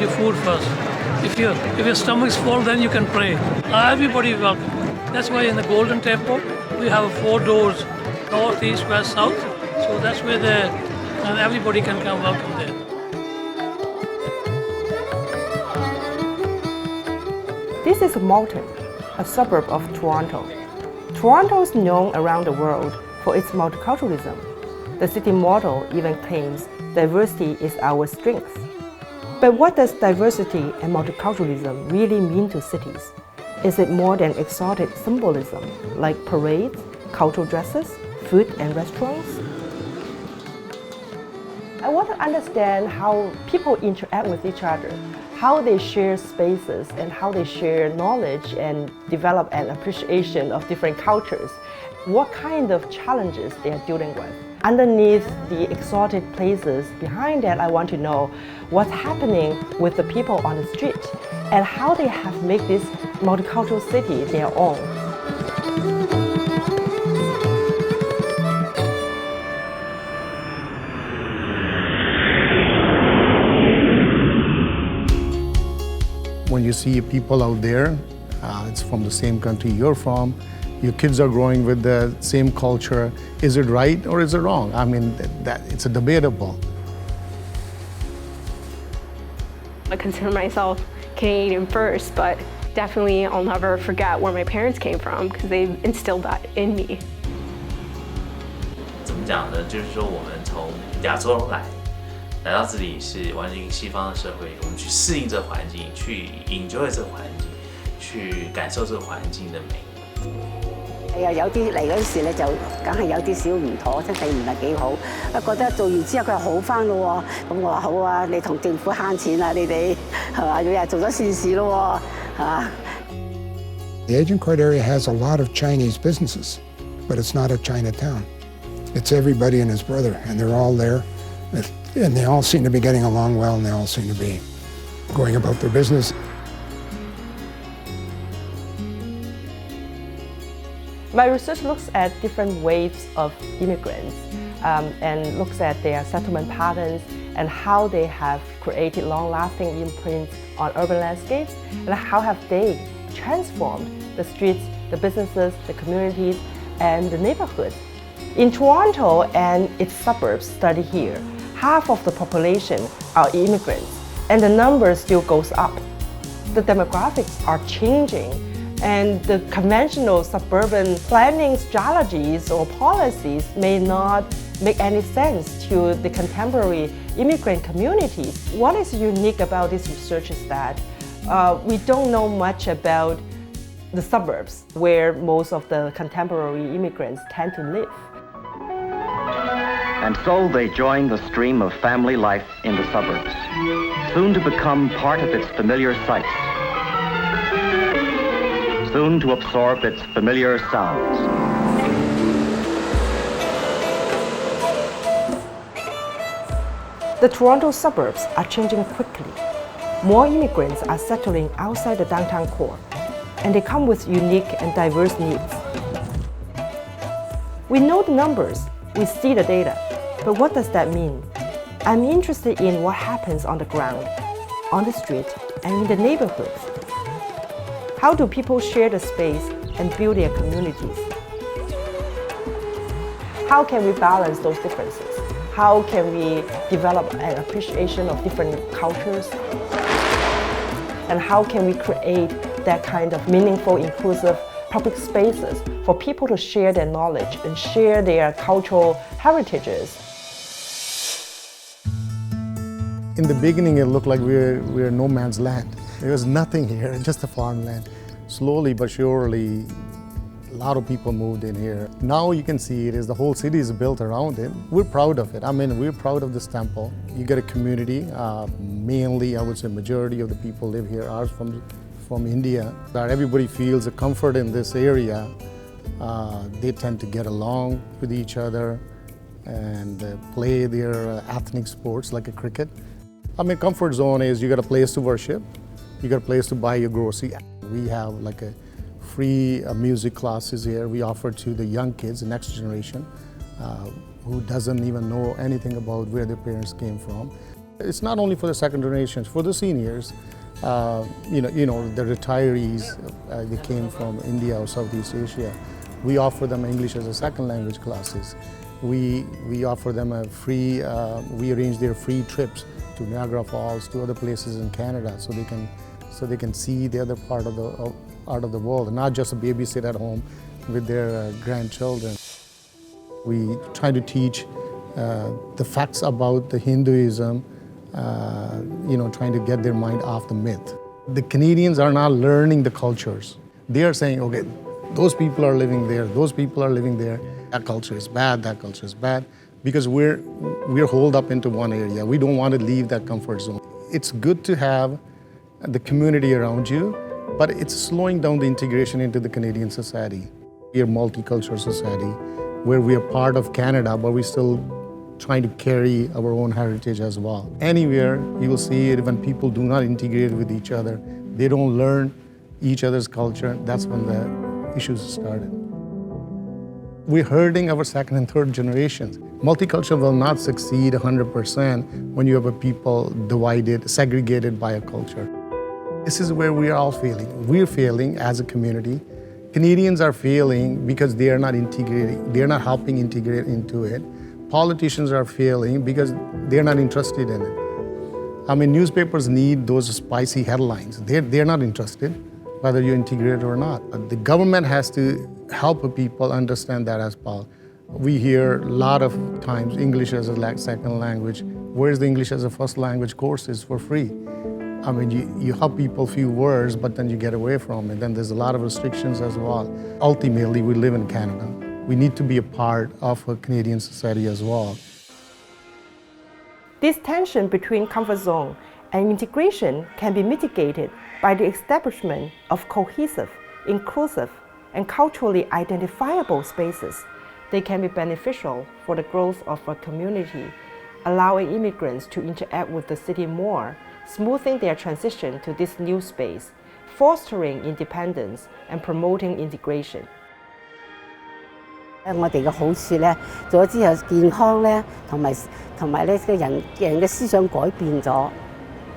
your food first. If your stomach's full, then you can pray. Everybody welcome. That's why in the Golden Temple we have 4 doors: north, east, west, south. So that's where everybody can come welcome there. This is Malton, a suburb of Toronto. Toronto is known around the world for its multiculturalism. The city motto even claims diversity is our strength. But what does diversity and multiculturalism really mean to cities? Is it more than exotic symbolism like parades, cultural dresses, food and restaurants? I want to understand how people interact with each other, how they share spaces and how they share knowledge and develop an appreciation of different cultures, what kind of challenges they are dealing with. Underneath the exotic places, behind that I want to know what's happening with the people on the street and how they have made this multicultural city their own. When you see people out there, it's from the same country you're from, your kids are growing with the same culture. Is it right or is it wrong? I mean, it's a debatable. I consider myself Canadian first, but definitely I'll never forget where my parents came from because they instilled that in me. 怎么讲呢？就是说我们从亚洲来到这里是完全西方的社會，我們去適應這個環境，去 enjoy 這個環境，去感受這個環境的美。係啊，有啲嚟嗰時咧就梗係有啲少唔妥，身體唔係幾好。覺得做完之後佢又好翻咯喎，咁我話好啊，你同政府慳錢啊，你哋係嘛，又做咗善事咯喎，係嘛。The Agincourt area has a lot of Chinese businesses, but it's not a Chinatown. It's everybody and his brother, and they're all there. And they all seem to be getting along well, and they all seem to be going about their business. My research looks at different waves of immigrants and looks at their settlement patterns and how they have created long-lasting imprints on urban landscapes and how have they transformed the streets, the businesses, the communities, and the neighborhoods. In Toronto and its suburbs studied here, half of the population are immigrants, and the number still goes up. The demographics are changing, and the conventional suburban planning strategies or policies may not make any sense to the contemporary immigrant communities. What is unique about this research is that we don't know much about the suburbs where most of the contemporary immigrants tend to live. And so they join the stream of family life in the suburbs, soon to become part of its familiar sights, soon to absorb its familiar sounds. The Toronto suburbs are changing quickly. More immigrants are settling outside the downtown core, and they come with unique and diverse needs. We know the numbers, we see the data, but what does that mean? I'm interested in what happens on the ground, on the street, and in the neighborhoods. How do people share the space and build their communities? How can we balance those differences? How can we develop an appreciation of different cultures? And how can we create that kind of meaningful, inclusive public spaces for people to share their knowledge and share their cultural heritages? In the beginning, it looked like we're no man's land. There was nothing here, just a farmland. Slowly but surely, a lot of people moved in here. Now you can see the whole city is built around it. We're proud of it. I mean, we're proud of this temple. You get a community, mainly, I would say, majority of the people live here are from India. That everybody feels a comfort in this area. They tend to get along with each other and play their ethnic sports like a cricket. I mean, comfort zone is you got a place to worship, you got a place to buy your grocery. We have like a free music classes here we offer to the young kids, the next generation, who doesn't even know anything about where their parents came from. It's not only for the second generations, for the seniors, the retirees, they came from India or Southeast Asia. We offer them English as a second language classes. We offer them a free, we arrange their free trips to Niagara Falls, to other places in Canada, so they can see the other part of the world, and not just babysit at home with their grandchildren. We try to teach the facts about the Hinduism, trying to get their mind off the myth. The Canadians are not learning the cultures. They are saying, okay, those people are living there, those people are living there. That culture is bad, that culture is bad, because we're holed up into one area. We don't want to leave that comfort zone. It's good to have the community around you, but it's slowing down the integration into the Canadian society. We are a multicultural society where we are part of Canada, but we're still trying to carry our own heritage as well. Anywhere you will see it, when people do not integrate with each other, they don't learn each other's culture, that's when the issues started. We're hurting our second and third generations. Multicultural will not succeed 100% when you have a people divided, segregated by a culture. This is where we are all failing. We're failing as a community. Canadians are failing because they are not integrating, they're not helping integrate into it. Politicians are failing because they're not interested in it. I mean, newspapers need those spicy headlines. They're not interested, whether you integrate or not. The government has to help people understand that as well. We hear a lot of times English as a second language. Where's the English as a first language courses for free? I mean, you help people few words, but then you get away from it. Then there's a lot of restrictions as well. Ultimately, we live in Canada. We need to be a part of a Canadian society as well. This tension between comfort zone and integration can be mitigated by the establishment of cohesive, inclusive, and culturally identifiable spaces. They can be beneficial for the growth of a community, allowing immigrants to interact with the city more, smoothing their transition to this new space, fostering independence and promoting integration. 我哋嘅好處咧，做咗之後健康咧，同埋咧個人嘅思想改變咗，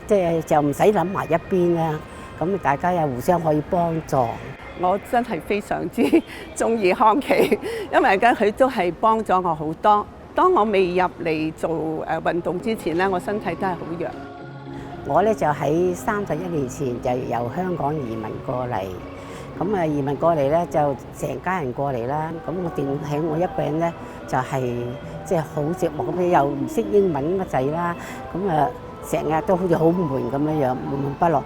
即係就唔使諗埋一邊啦。咁大家又互相可以幫助。我真係非常之中意康琪，因為佢都係幫咗我好多。當我未入嚟做運動之前咧，我身體都係好弱。我咧就喺31年前就由香港移民過嚟。 咁啊移民過嚟咧，就成家人過嚟啦。咁我定喺我一個人咧，就係即係好寂寞咁樣，又唔識英文乜滯啦。咁啊，成日都好似好悶咁樣樣，悶悶不樂。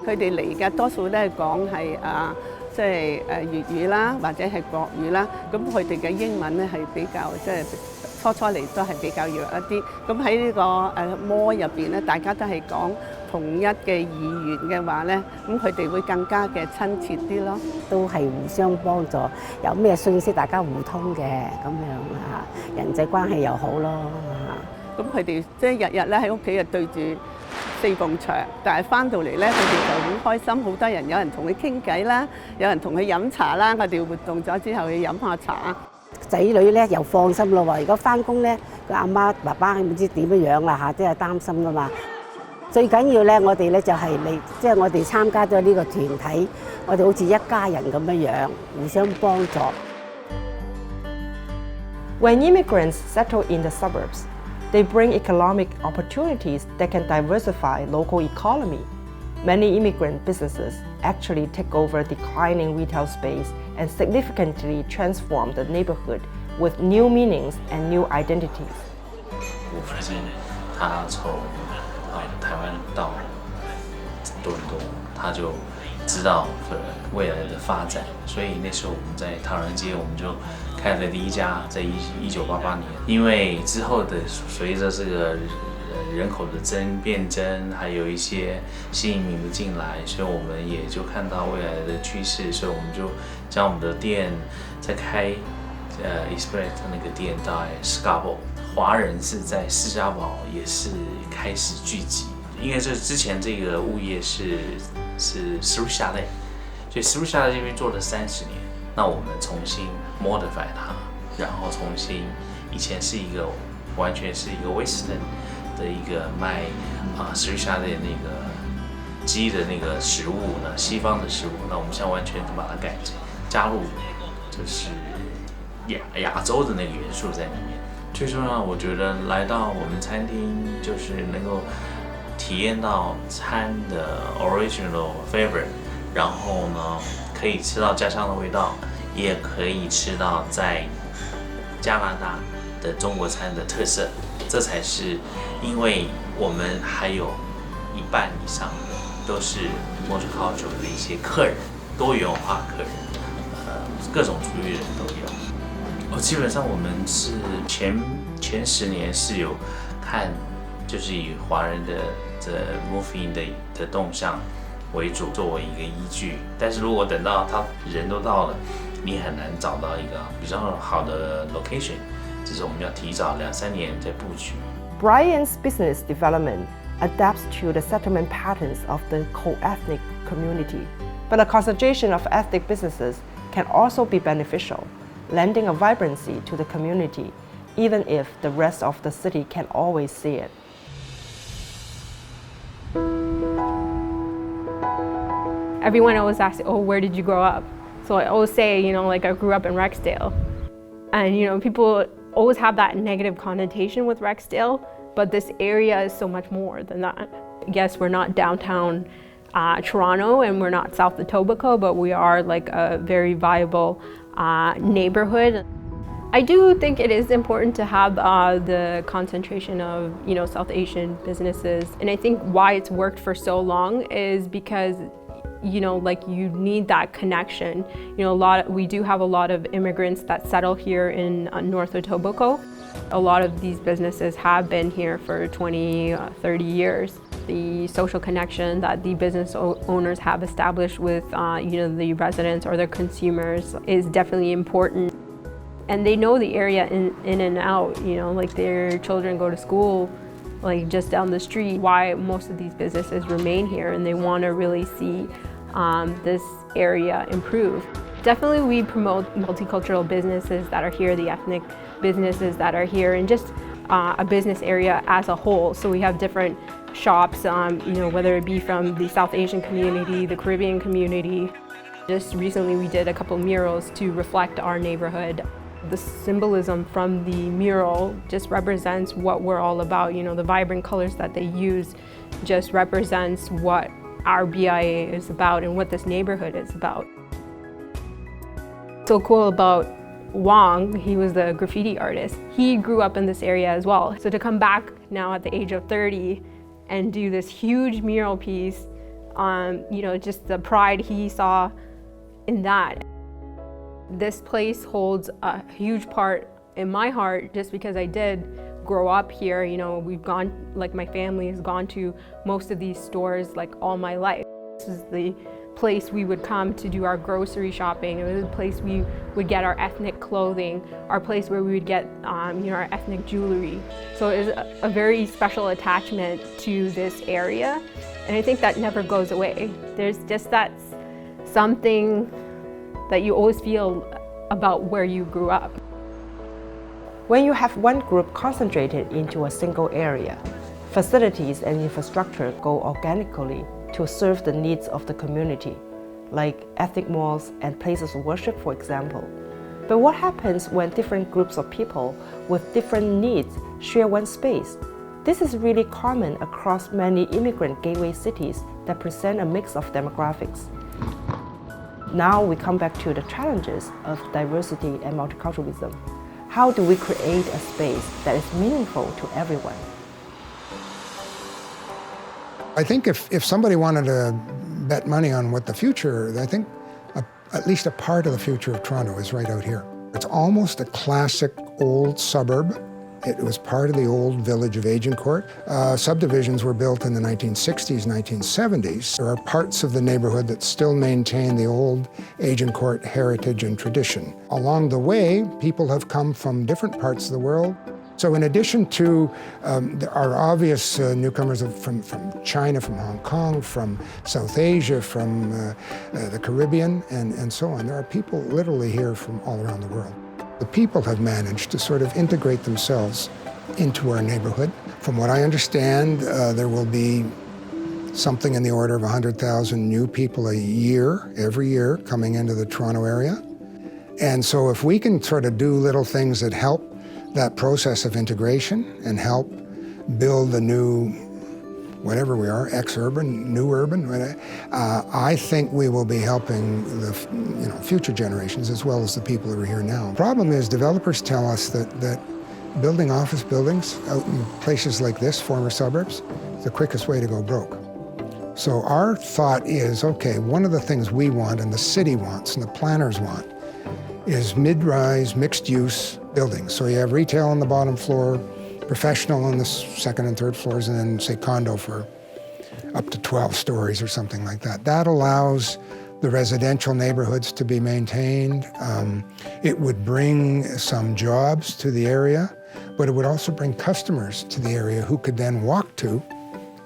佢哋嚟嘅多數都係講係即係粵語啦，或者係國語啦。咁佢哋嘅英文咧係比較即係初嚟都係比較弱一啲。咁喺呢個摩入邊咧，大家都係講 同一嘅語言嘅話咧，咁佢哋會更加嘅親切啲咯。都係互相幫助，有咩信息大家互通嘅咁樣嚇，人際關係又好咯嚇。咁佢哋即係日日咧喺屋企就對住4埲牆，但係翻到嚟咧，佢哋就好開心，好多人有人同佢傾偈啦，有人同佢飲茶啦。我哋活動咗之後去飲下茶。仔女咧又放心咯喎，如果翻工咧，個阿媽爸爸唔知點樣啦嚇，都係擔心噶嘛。 最緊要咧，我哋咧就係嚟，即係我哋參加咗呢個團體，我哋好似一家人咁樣樣，互相幫助。When immigrants settle in the suburbs, they bring economic opportunities that can diversify local economy. Many immigrant businesses actually take over declining retail space and significantly transform the neighborhood with new meanings and new identities. 我发现他从 台湾到多伦多，他就知道未来的发展，所以那时候我们在唐人街，我们就开了第一家，在1988年。因为之后的随着这个人口的变增，还有一些新移民的进来，所以我们也就看到未来的趋势，所以我们就将我们的店再开Express 那个店在 Suburban。 华人是在士嘉堡也是开始聚集，因为这之前这个物业是 Suburban， 所以 Suburban 这边做了30年，那我们重新 modify 它，然后重新以前是一个完全是一个 Western 的一个卖食鱼虾的那个鸡的那个食物呢，西方的食物，那我们现在完全把它加入，就是亚洲的那个元素在里面。最重要，我觉得来到我们餐厅就是能够体验到餐的 original flavor， 然后呢可以吃到家乡的味道，也可以吃到在加拿大的中国餐的特色。这才是因为我们还有一半以上都是 multicultural 的一些客人，多元化客人，各种族裔人都有。基本上我们是前10年是有看，就是以华人的moving 的动向为主，作为一个依据。但是如果等到他人都到了，你很难找到一个比较好的 location， 这是我们要提早2-3年在布局。Brian's business development adapts to the settlement patterns of the co-ethnic community, but the concentration of ethnic businesses can also be beneficial, lending a vibrancy to the community, even if the rest of the city can't always see it. Everyone always asks, oh, where did you grow up? So I always say, like I grew up in Rexdale. And, people always have that negative connotation with Rexdale, but this area is so much more than that. Yes, we're not downtown Toronto and we're not south of Etobicoke, but we are like a very viable neighborhood. I do think it is important to have the concentration of, South Asian businesses. And I think why it's worked for so long is because you need that connection. We do have a lot of immigrants that settle here in North Etobicoke. A lot of these businesses have been here for 20, 30 years. The social connection that the business owners have established with, the residents or their consumers is definitely important. And they know the area in and out, like their children go to school like just down the street. Why most of these businesses remain here, and they want to really see this area improve. Definitely we promote multicultural businesses that are here, the ethnic businesses that are here, and just a business area as a whole. So we have different shops, whether it be from the South Asian community, the Caribbean community. Just recently we did a couple murals to reflect our neighborhood. The symbolism from the mural just represents what we're all about. The vibrant colors that they use just represents what our BIA is about and what this neighborhood is about. So cool about Wong, he was the graffiti artist. He grew up in this area as well. So to come back now at the age of 30 and do this huge mural piece, just the pride he saw in that. This place holds a huge part in my heart just because I did grow up here. We've gone, like my family has gone to most of these stores like all my life. This is the place we would come to do our grocery shopping. It was the place we would get our ethnic clothing, our place where we would get our ethnic jewelry. So it is a very special attachment to this area, and I think that never goes away. There's just that something that you always feel about where you grew up. When you have one group concentrated into a single area, facilities and infrastructure go organically to serve the needs of the community, like ethnic malls and places of worship, for example. But what happens when different groups of people with different needs share one space? This is really common across many immigrant gateway cities that present a mix of demographics. Now we come back to the challenges of diversity and multiculturalism. How do we create a space that is meaningful to everyone? I think if somebody wanted to bet money on what the future, I think at least a part of the future of Toronto is right out here. It's almost a classic old suburb. It was part of the old village of Agincourt. Subdivisions were built in the 1960s, 1970s. There are parts of the neighborhood that still maintain the old Agincourt heritage and tradition. Along the way, people have come from different parts of the world. So in addition to our obvious newcomers from China, from Hong Kong, from South Asia, from the Caribbean, and so on, there are people literally here from all around the world. The people have managed to sort of integrate themselves into our neighborhood. From what I understand, there will be something in the order of 100,000 new people a year, every year, coming into the Toronto area. And so if we can sort of do little things that help that process of integration and help build the new, whatever we are, ex-urban, new urban, I think we will be helping the future generations as well as the people who are here now. The problem is developers tell us that building office buildings out in places like this, former suburbs, is the quickest way to go broke. So our thought is, okay, one of the things we want and the city wants and the planners want is mid-rise, mixed-use buildings. So you have retail on the bottom floor, professional on the second and third floors, and then, say, condo for up to 12 stories or something like that. That allows the residential neighborhoods to be maintained. It would bring some jobs to the area, but it would also bring customers to the area who could then walk to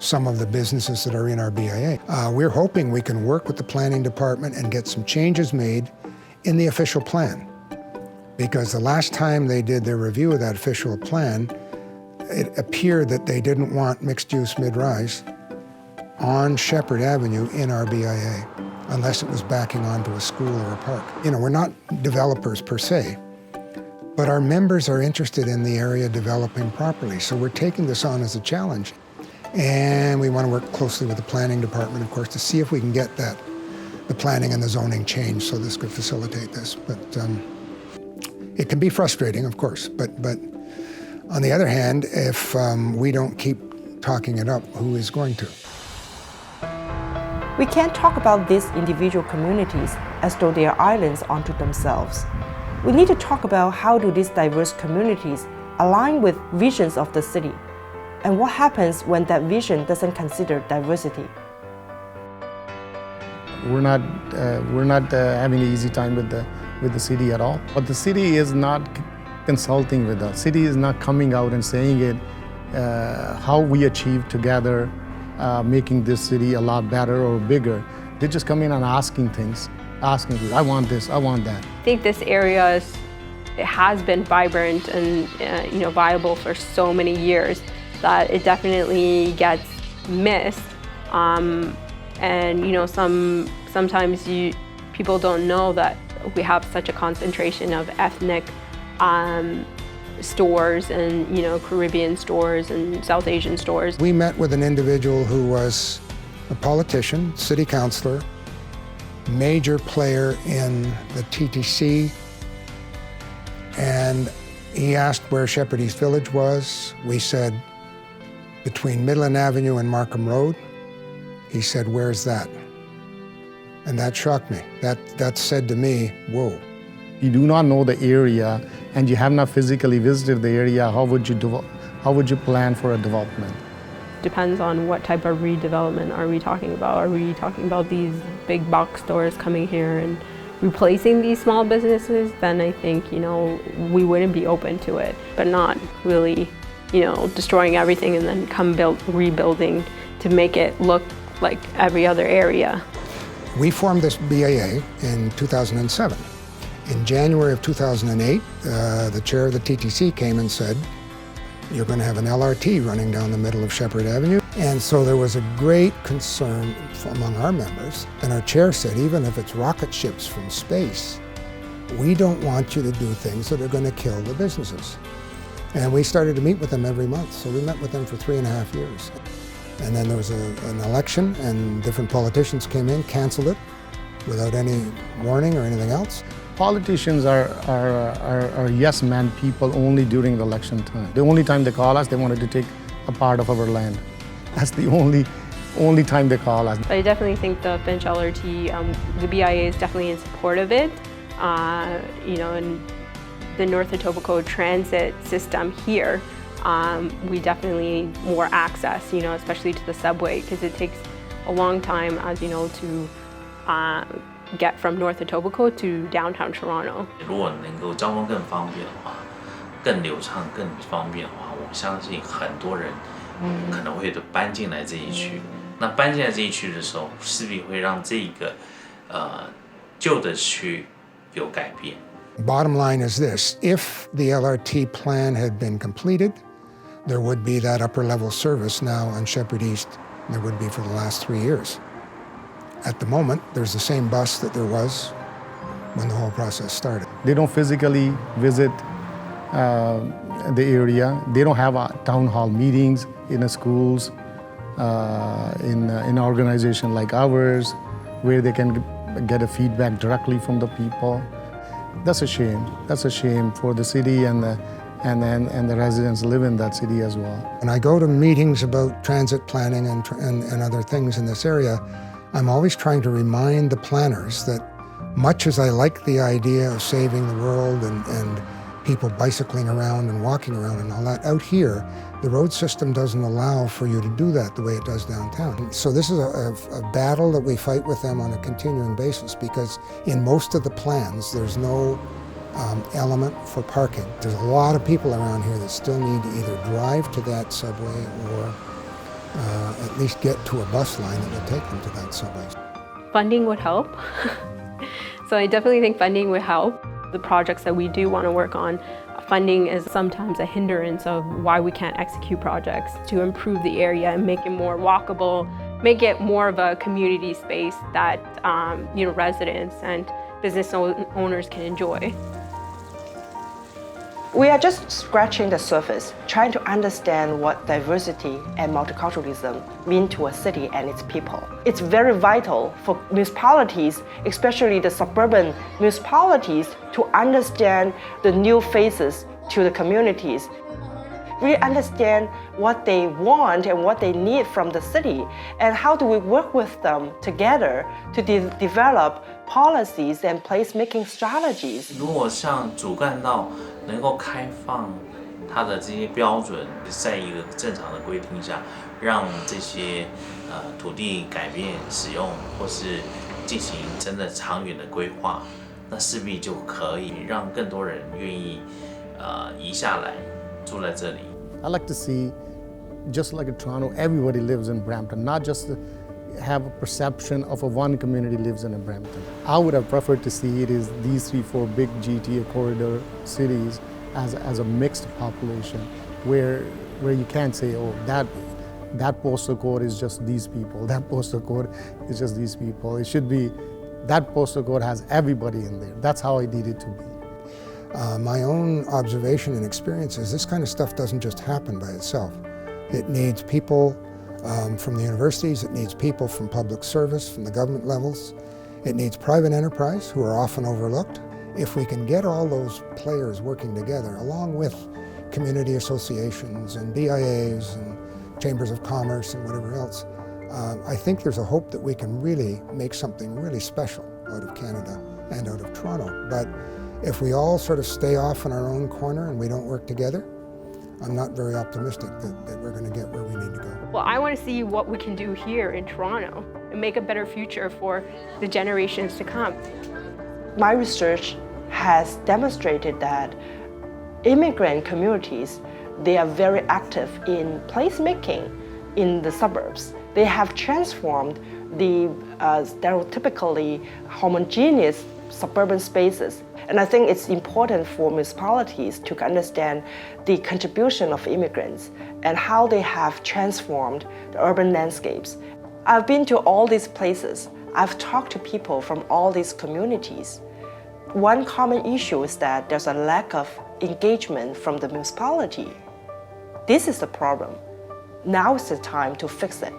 some of the businesses that are in our BIA. We're hoping we can work with the planning department and get some changes made in the official plan. Because the last time they did their review of that official plan, it appeared that they didn't want mixed-use mid-rise on Shepherd Avenue in our BIA, unless it was backing onto a school or a park. You know, we're not developers per se, but our members are interested in the area developing properly. So we're taking this on as a challenge. And we want to work closely with the planning department, of course, to see if we can get the planning and the zoning changed so this could facilitate this. But it can be frustrating, of course. But on the other hand, if we don't keep talking it up, who is going to? We can't talk about these individual communities as though they are islands unto themselves. We need to talk about how do these diverse communities align with visions of the city, and what happens when that vision doesn't consider diversity. We're not having an easy time with the city at all. But the city is not consulting with us. City is not coming out and saying it, how we achieve together, making this city a lot better or bigger. They're just coming and asking things, I want this, I want that. I think this area it has been vibrant and viable for so many years that it definitely gets missed. And sometimes people don't know that we have such a concentration of ethnic stores and Caribbean stores and South Asian stores. We met with an individual who was a politician, city councillor, major player in the TTC, and he asked where Shepherd East Village was. We said, between Midland Avenue and Markham Road. He said, where's that? And that shocked me. That said to me, whoa. You do not know the area and you have not physically visited the area, how would you plan for a development? Depends on what type of redevelopment are we talking about. Are we talking about these big box stores coming here and replacing these small businesses? Then I think, we wouldn't be open to it, but not really, destroying everything and then rebuilding to make it look like every other area. We formed this BAA in 2007. In January of 2008, the chair of the TTC came and said, you're going to have an LRT running down the middle of Shepherd Avenue. And so there was a great concern among our members. And our chair said, even if it's rocket ships from space, we don't want you to do things that are going to kill the businesses. And we started to meet with them every month. So we met with them for 3.5 years. And then there was an election and different politicians came in, canceled it without any warning or anything else. Politicians are yes men people only during the election time. The only time they call us, they wanted to take a part of our land. That's the only time they call us. I definitely think the Finch LRT, the BIA is definitely in support of it. And the North Etobicoke transit system here, we definitely need more access, especially to the subway, because it takes a long time, as you know, to get from North Etobicoke to downtown Toronto. 如果能够交通更方便的话，更流畅、更方便的话，我相信很多人可能会搬进来这一区。那搬进来这一区的时候，势必会让这个旧的区有改变。 Bottom line is this: if the LRT plan had been completed, there would be that upper level service now on Shepherd East than there would be for the last 3 years. At the moment, there's the same bus that there was when the whole process started. They don't physically visit the area. They don't have town hall meetings in the schools, in an organization like ours, where they can get a feedback directly from the people. That's a shame. That's a shame for the city and the residents live in that city as well. When I go to meetings about transit planning and other things in this area, I'm always trying to remind the planners that much as I like the idea of saving the world and people bicycling around and walking around and all that, out here, the road system doesn't allow for you to do that the way it does downtown. So this is a battle that we fight with them on a continuing basis, because in most of the plans, there's no element for parking. There's a lot of people around here that still need to either drive to that subway or at least get to a bus line that would take them to that subway. Funding would help. So I definitely think funding would help. The projects that we do want to work on, funding is sometimes a hindrance of why we can't execute projects to improve the area and make it more walkable, make it more of a community space that residents and business owners can enjoy. We are just scratching the surface, trying to understand what diversity and multiculturalism mean to a city and its people. It's very vital for municipalities, especially the suburban municipalities, to understand the new faces to the communities. We understand what they want and what they need from the city, and how do we work with them together to develop policies and place-making strategies. 如果像主干道能够开放它的这些标准，在一个正常的规定下，让这些土地改变使用，或是进行真的长远的规划，那势必就可以让更多人愿意移下来住在这里。 I like to see, just like in Toronto, everybody lives in Brampton, not just have a perception of one community lives in a Brampton. I would have preferred to see it as these 3-4 big GTA corridor cities as a mixed population, where you can't say, oh, that postal code is just these people, that postal code is just these people. It should be, that postal code has everybody in there. That's how I need it to be. My own observation and experience is this kind of stuff doesn't just happen by itself. It needs people from the universities, it needs people from public service, from the government levels. It needs private enterprise, who are often overlooked. If we can get all those players working together, along with community associations and BIAs and chambers of commerce and whatever else, I think there's a hope that we can really make something really special out of Canada and out of Toronto. But if we all sort of stay off in our own corner and we don't work together, I'm not very optimistic that we're going to get where we need to go. Well, I want to see what we can do here in Toronto and make a better future for the generations to come. My research has demonstrated that immigrant communities, they are very active in placemaking in the suburbs. They have transformed the stereotypically homogeneous suburban spaces. And I think it's important for municipalities to understand the contribution of immigrants and how they have transformed the urban landscapes. I've been to all these places. I've talked to people from all these communities. One common issue is that there's a lack of engagement from the municipality. This is the problem. Now is the time to fix it.